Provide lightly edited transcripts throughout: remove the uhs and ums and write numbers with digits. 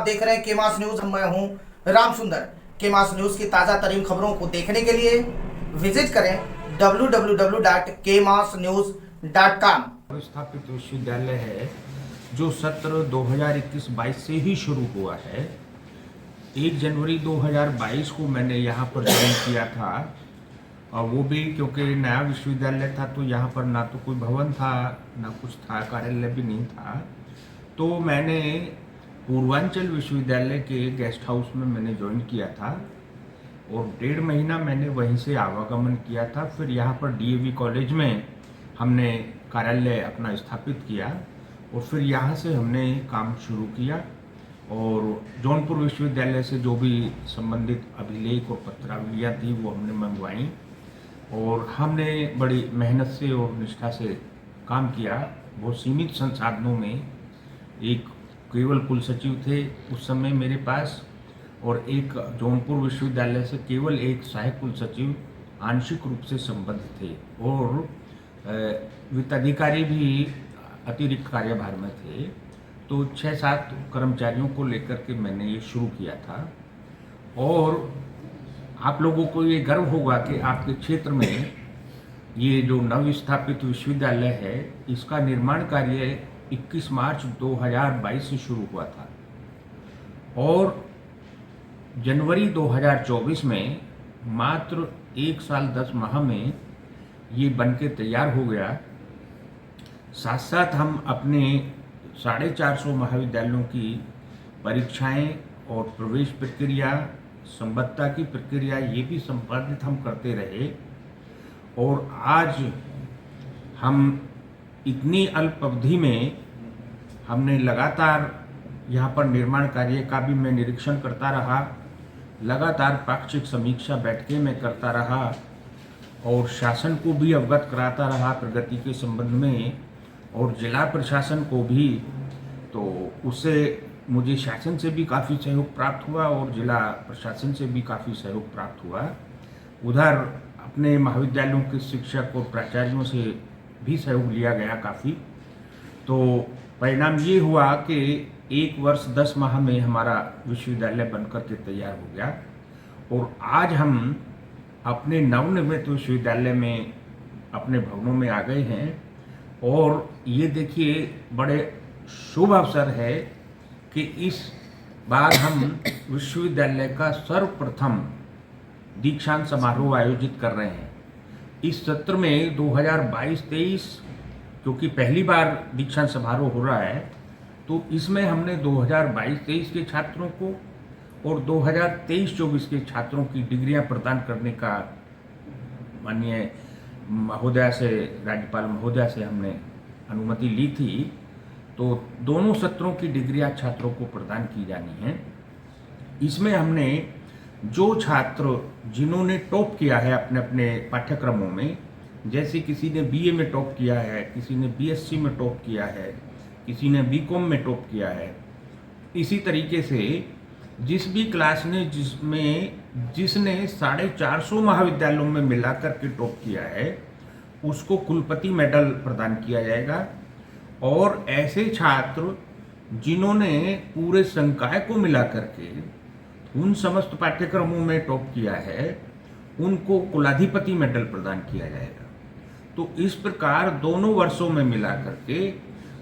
देख रहे हैं केमास न्यूज। मैं हूं राम सुंदर। केमास न्यूज की ताज़ा तरीन खबरों को देखने के लिए विजिट करें www.kemasnews.com। स्थापित विश्वविद्यालय है जो सत्र 2021-22 से ही शुरू हुआ है। 1 जनवरी 2022 को मैंने यहाँ पर ज्वाइन किया था, और वो भी क्योंकि नया विश्वविद्यालय था तो यहाँ पर ना तो कोई भवन था ना कुछ था, कार्यालय भी नहीं था। तो मैंने पूर्वांचल विश्वविद्यालय के गेस्ट हाउस में मैंने ज्वाइन किया था और 1.5 महीना मैंने वहीं से आवागमन किया था। फिर यहाँ पर डीएवी कॉलेज में हमने कार्यालय अपना स्थापित किया और फिर यहाँ से हमने काम शुरू किया और जौनपुर विश्वविद्यालय से जो भी संबंधित अभिलेख और पत्रावलियाँ थी वो हमने मंगवाई और हमने बड़ी मेहनत से और निष्ठा से काम किया। बहुत सीमित संसाधनों में एक केवल कुल सचिव थे उस समय मेरे पास, और एक जौनपुर विश्वविद्यालय से केवल एक सहायक कुल सचिव आंशिक रूप से संबद्ध थे और वित्त अधिकारी भी अतिरिक्त कार्यभार में थे। तो 6-7 कर्मचारियों को लेकर के मैंने ये शुरू किया था। और आप लोगों को ये गर्व होगा कि आपके क्षेत्र में ये जो नवस्थापित विश्वविद्यालय है इसका निर्माण कार्य 21 मार्च 2022 से शुरू हुआ था और जनवरी 2024 में मात्र 1 साल 10 माह में ये बनके तैयार हो गया। साथ साथ हम अपने 450 महाविद्यालयों की परीक्षाएं और प्रवेश प्रक्रिया, संबद्धता की प्रक्रिया ये भी संपादित हम करते रहे। और आज हम इतनी अल्प अवधि में हमने लगातार यहाँ पर निर्माण कार्य का भी मैं निरीक्षण करता रहा, लगातार पाक्षिक समीक्षा बैठकें मैं करता रहा और शासन को भी अवगत कराता रहा प्रगति के संबंध में और जिला प्रशासन को भी। तो उससे मुझे शासन से भी काफ़ी सहयोग प्राप्त हुआ और जिला प्रशासन से भी काफ़ी सहयोग प्राप्त हुआ। उधर अपने महाविद्यालयों के शिक्षक और प्राचार्यों से भी सहयोग लिया गया काफ़ी। तो परिणाम ये हुआ कि 1 वर्ष 10 माह में हमारा विश्वविद्यालय बनकर के तैयार हो गया और आज हम अपने नवनिर्मित विश्वविद्यालय में अपने भवनों में आ गए हैं। और ये देखिए बड़े शुभ अवसर है कि इस बार हम विश्वविद्यालय का सर्वप्रथम दीक्षांत समारोह आयोजित कर रहे हैं। इस सत्र में 2022-23 क्योंकि पहली बार दीक्षांत समारोह हो रहा है तो इसमें हमने 2022-23 के छात्रों को और 2023-24 के छात्रों की डिग्रियां प्रदान करने का माननीय महोदया से, राज्यपाल महोदया से हमने अनुमति ली थी। तो दोनों सत्रों की डिग्रियां छात्रों को प्रदान की जानी है। इसमें हमने जो छात्र जिन्होंने टॉप किया है अपने अपने पाठ्यक्रमों में, जैसे किसी ने बीए में टॉप किया है, किसी ने बीएससी में टॉप किया है, किसी ने बीकॉम में टॉप किया है, इसी तरीके से जिस भी क्लास ने जिसने 450 महाविद्यालयों में मिलाकर के टॉप किया है उसको कुलपति मेडल प्रदान किया जाएगा। और ऐसे छात्र जिन्होंने पूरे संकाय को मिलाकर के उन समस्त पाठ्यक्रमों में टॉप किया है उनको कुलाधिपति मेडल प्रदान किया जाएगा। तो इस प्रकार दोनों वर्षों में मिलाकर के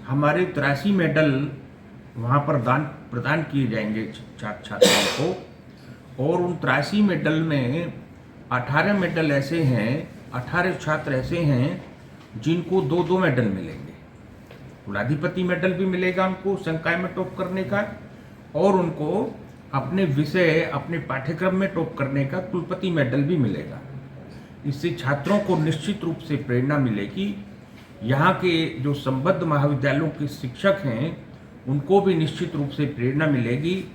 हमारे 83 मेडल वहाँ पर प्रदान किए जाएंगे छात्र छात्राओं को। और उन 83 मेडल में 18 मेडल ऐसे हैं, 18 छात्र ऐसे हैं जिनको 2-2 मेडल मिलेंगे। कुलाधिपति मेडल भी मिलेगा उनको संकाय में टॉप करने का और उनको अपने विषय, अपने पाठ्यक्रम में टॉप करने का कुलपति मेडल भी मिलेगा। इससे छात्रों को निश्चित रूप से प्रेरणा मिलेगी। यहाँ के जो संबद्ध महाविद्यालयों के शिक्षक हैं उनको भी निश्चित रूप से प्रेरणा मिलेगी।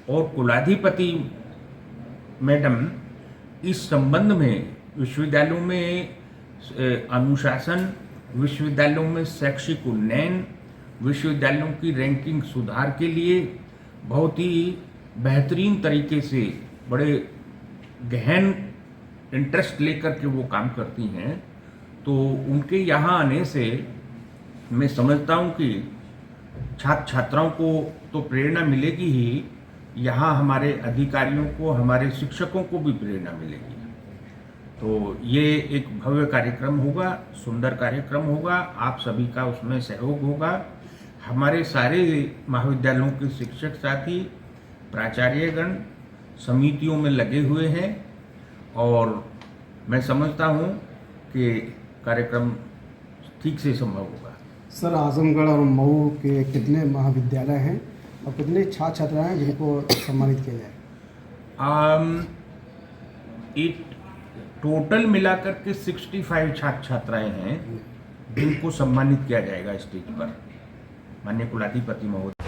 और कुलाधिपति मैडम इस संबंध में विश्वविद्यालयों में अनुशासन, विश्वविद्यालयों में शैक्षिक उन्नयन, विश्वविद्यालयों की रैंकिंग सुधार के लिए बहुत ही बेहतरीन तरीके से बड़े गहन इंटरेस्ट लेकर के वो काम करती हैं। तो उनके यहाँ आने से मैं समझता हूँ कि छात्र छात्राओं को तो प्रेरणा मिलेगी ही, यहाँ हमारे अधिकारियों को, हमारे शिक्षकों को भी प्रेरणा मिलेगी। तो ये एक भव्य कार्यक्रम होगा, सुंदर कार्यक्रम होगा, आप सभी का उसमें सहयोग होगा। हमारे सारे महाविद्यालयों के शिक्षक साथी, प्राचार्यगण समितियों में लगे हुए हैं और मैं समझता हूँ कि कार्यक्रम ठीक से संभव होगा। सर, आजमगढ़ और मऊ के कितने महाविद्यालय हैं और कितने छात्र छात्राएं हैं जिनको सम्मानित किया जाए? एक टोटल मिलाकर के 65 छात्र छात्राएं हैं जिनको सम्मानित किया जाएगा स्टेज पर, माननीय कुलाधिपति महोदय।